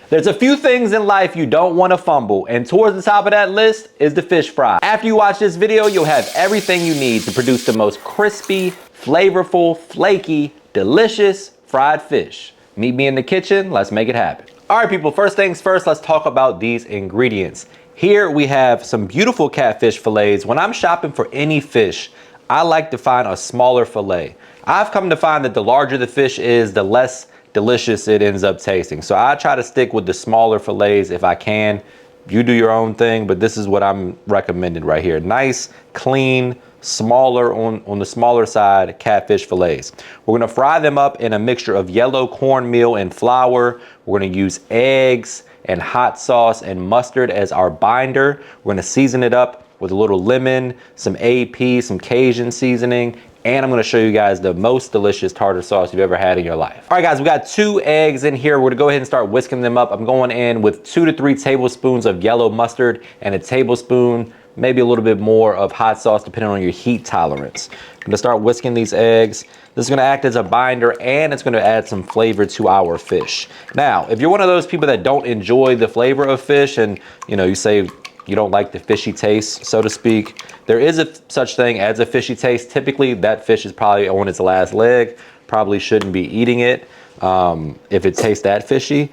There's a few things in life you don't want to fumble, and towards the top of that list is the fish fry. After you watch this video, you'll have everything you need to produce the most crispy, flavorful, flaky, delicious fried fish. Meet me in the kitchen, let's make it happen. All right, people, first things first, let's talk about these ingredients. Here we have some beautiful catfish fillets. When I'm shopping for any fish, I like to find a smaller fillet. I've come to find that the larger the fish is, the less delicious it ends up tasting. So I try to stick with the smaller fillets if I can. You do your own thing, but this is what I'm recommending right here. Nice, clean, smaller on the smaller side catfish fillets. We're gonna fry them up in a mixture of yellow cornmeal and flour. We're gonna use eggs and hot sauce and mustard as our binder. We're gonna season it up with a little lemon, some AP, some Cajun seasoning, and I'm gonna show you guys the most delicious tartar sauce you've ever had in your life. All right, guys, we got 2 eggs in here. We're gonna go ahead and start whisking them up. I'm going in with 2 to 3 tablespoons of yellow mustard and a tablespoon, maybe a little bit more of hot sauce, depending on your heat tolerance. I'm gonna start whisking these eggs. This is gonna act as a binder, and it's gonna add some flavor to our fish. Now, if you're one of those people that don't enjoy the flavor of fish and you say you don't like the fishy taste, so to speak, there is a such thing as a fishy taste. Typically, that fish is probably on its last leg. Probably shouldn't be eating it if it tastes that fishy.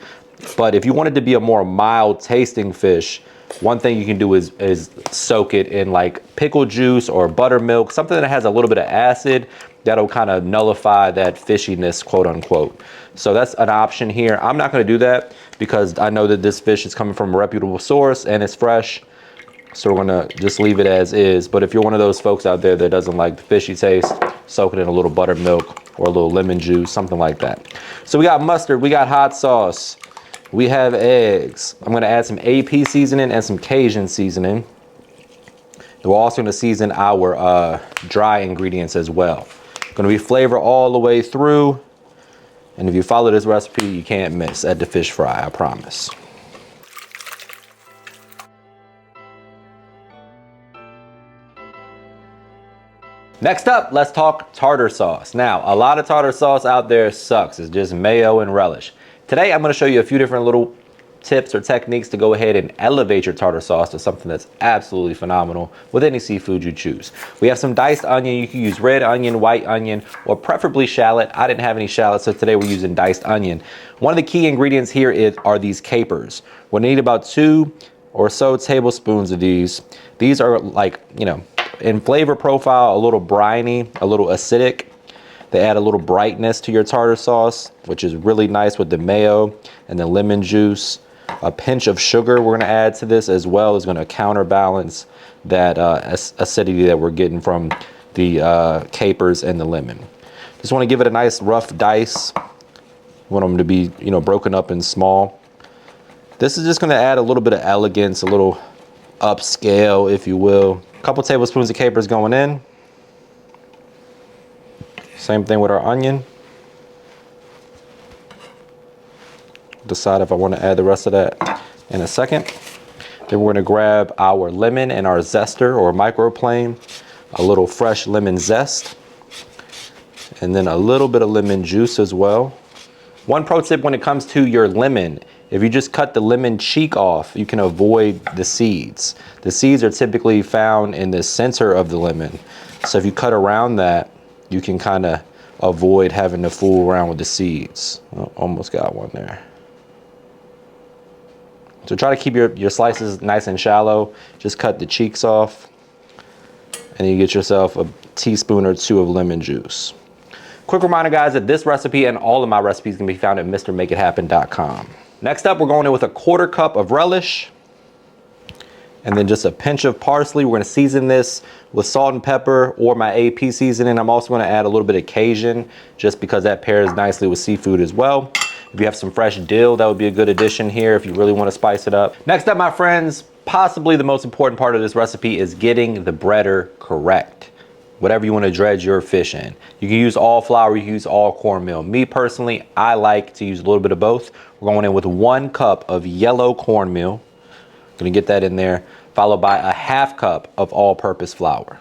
But if you want it to be a more mild tasting fish, one thing you can do is soak it in like pickle juice or buttermilk, something that has a little bit of acid that'll kind of nullify that fishiness, quote unquote. So that's an option here. I'm not gonna do that because I know that this fish is coming from a reputable source and it's fresh. So we're gonna just leave it as is. But if you're one of those folks out there that doesn't like the fishy taste, soak it in a little buttermilk or a little lemon juice, something like that. So we got mustard, we got hot sauce, we have eggs. I'm gonna add some AP seasoning and some Cajun seasoning. And we're also gonna season our dry ingredients as well. Gonna be flavor all the way through. And if you follow this recipe, you can't miss at the fish fry, I promise. Next up, let's talk tartar sauce. Now, a lot of tartar sauce out there sucks. It's just mayo and relish. Today, I'm gonna show you a few different little tips or techniques to go ahead and elevate your tartar sauce to something that's absolutely phenomenal with any seafood you choose. We have some diced onion. You can use red onion, white onion, or preferably shallot. I didn't have any shallot, so today we're using diced onion. One of the key ingredients here are these capers. We'll need about 2 or so tablespoons of these. These are like, in flavor profile, a little briny, a little acidic. They add a little brightness to your tartar sauce, which is really nice with the mayo and the lemon juice. A pinch of sugar we're gonna add to this as well is gonna counterbalance that acidity that we're getting from the capers and the lemon. Just wanna give it a nice rough dice. Want them to be, broken up in small. This is just gonna add a little bit of elegance, a little upscale, if you will. A couple tablespoons of capers going in. Same thing with our onion. Decide if I want to add the rest of that in a second. Then we're going to grab our lemon and our zester or microplane, a little fresh lemon zest, and then a little bit of lemon juice as well. One pro tip when it comes to your lemon, if you just cut the lemon cheek off, you can avoid the seeds. The seeds are typically found in the center of the lemon. So if you cut around that, you can kind of avoid having to fool around with the seeds. Oh, almost got one there. So try to keep your slices nice and shallow. Just cut the cheeks off. And you get yourself a teaspoon or 2 of lemon juice. Quick reminder, guys, that this recipe and all of my recipes can be found at MrMakeItHappen.com. Next up, we're going in with a 1/4 cup of relish. And then just a pinch of parsley. We're gonna season this with salt and pepper or my AP seasoning. I'm also gonna add a little bit of Cajun just because that pairs nicely with seafood as well. If you have some fresh dill, that would be a good addition here if you really wanna spice it up. Next up, my friends, possibly the most important part of this recipe is getting the breader correct. Whatever you wanna dredge your fish in. You can use all flour, you can use all cornmeal. Me personally, I like to use a little bit of both. We're going in with 1 cup of yellow cornmeal. Gonna get that in there, followed by a 1/2 cup of all-purpose flour.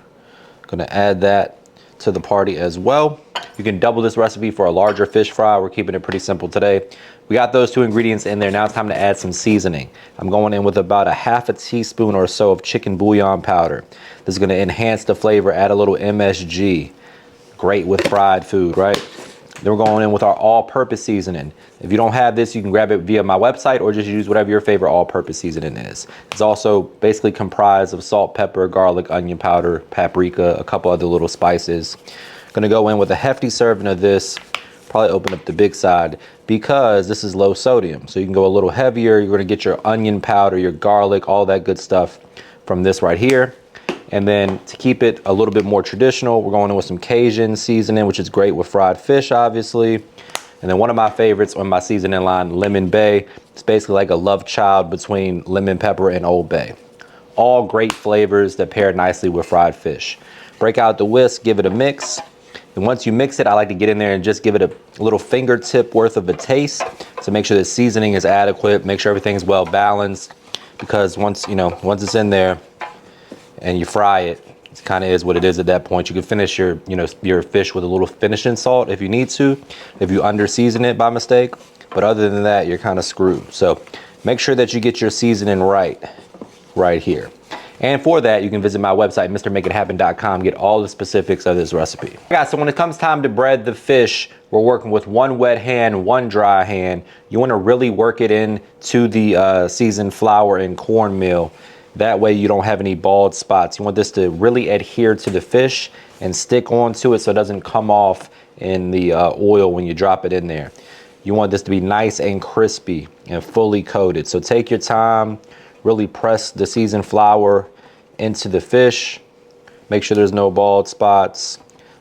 Gonna add that to the party as well. You can double this recipe for a larger fish fry. We're keeping it pretty simple today. We got those 2 ingredients in there. Now it's time to add some seasoning. I'm going in with about a half a teaspoon or so of chicken bouillon powder. This is going to enhance the flavor, add a little MSG. Great with fried food, right? Then we're going in with our all-purpose seasoning. If you don't have this, you can grab it via my website or just use whatever your favorite all-purpose seasoning is. It's also basically comprised of salt, pepper, garlic, onion powder, paprika, a couple other little spices. Gonna go in with a hefty serving of this. Probably open up the big side because this is low sodium. So you can go a little heavier. You're gonna get your onion powder, your garlic, all that good stuff from this right here. And then to keep it a little bit more traditional, we're going in with some Cajun seasoning, which is great with fried fish, obviously. And then one of my favorites on my seasoning line, Lemon Bay. It's basically like a love child between lemon pepper and Old Bay. All great flavors that pair nicely with fried fish. Break out the whisk, give it a mix. And once you mix it, I like to get in there and just give it a little fingertip worth of a taste to make sure the seasoning is adequate, make sure everything's well balanced. Because once it's in there, and you fry it, it kind of is what it is at that point. You can finish your fish with a little finishing salt if you need to, if you under season it by mistake. But other than that, you're kind of screwed. So make sure that you get your seasoning right here. And for that, you can visit my website, MrMakeItHappen.com, get all the specifics of this recipe. Guys, so when it comes time to bread the fish, we're working with 1 wet hand, 1 dry hand. You want to really work it in to the seasoned flour and cornmeal. That way you don't have any bald spots. You want this to really adhere to the fish and stick onto it so it doesn't come off in the oil when you drop it in there. You want this to be nice and crispy and fully coated. So take your time, really press the seasoned flour into the fish. Make sure there's no bald spots.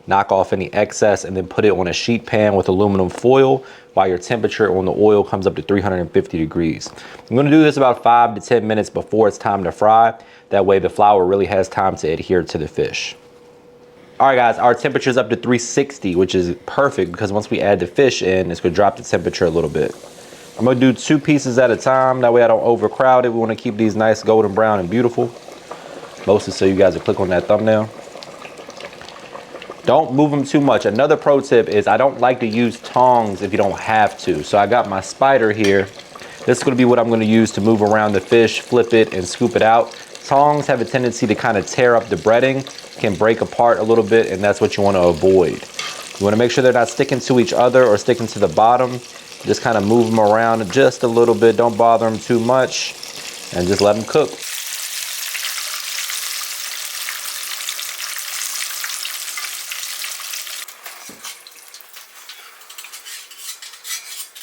Knock off any excess and then put it on a sheet pan with aluminum foil while your temperature on the oil comes up to 350 degrees. I'm gonna do this about 5 to 10 minutes before it's time to fry. That way the flour really has time to adhere to the fish. All right guys, our temperature's up to 360, which is perfect because once we add the fish in, it's gonna drop the temperature a little bit. I'm gonna do 2 pieces at a time. That way I don't overcrowd it. We wanna keep these nice golden brown and beautiful. Mostly so you guys will click on that thumbnail. Don't move them too much. Another pro tip is I don't like to use tongs if you don't have to. So I got my spider here. This is gonna be what I'm gonna use to move around the fish, flip it and scoop it out. Tongs have a tendency to kind of tear up the breading, can break apart a little bit, and that's what you wanna avoid. You wanna make sure they're not sticking to each other or sticking to the bottom. Just kind of move them around just a little bit. Don't bother them too much and just let them cook.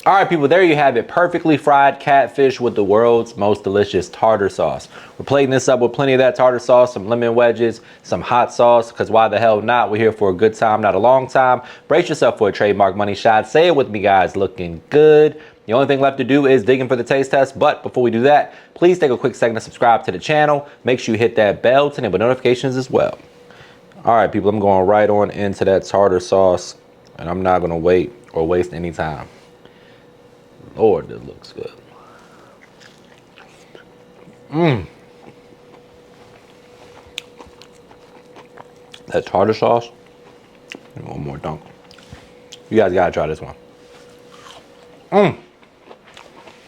All right, people, there you have it. Perfectly fried catfish with the world's most delicious tartar sauce. We're plating this up with plenty of that tartar sauce, some lemon wedges, some hot sauce, because why the hell not? We're here for a good time, not a long time. Brace yourself for a trademark money shot. Say it with me, guys. Looking good. The only thing left to do is dig in for the taste test. But before we do that, please take a quick second to subscribe to the channel. Make sure you hit that bell to enable notifications as well. All right, people, I'm going right on into that tartar sauce, and I'm not going to wait or waste any time. Lord, this looks good. That tartar sauce. And one more dunk. You guys gotta try this one.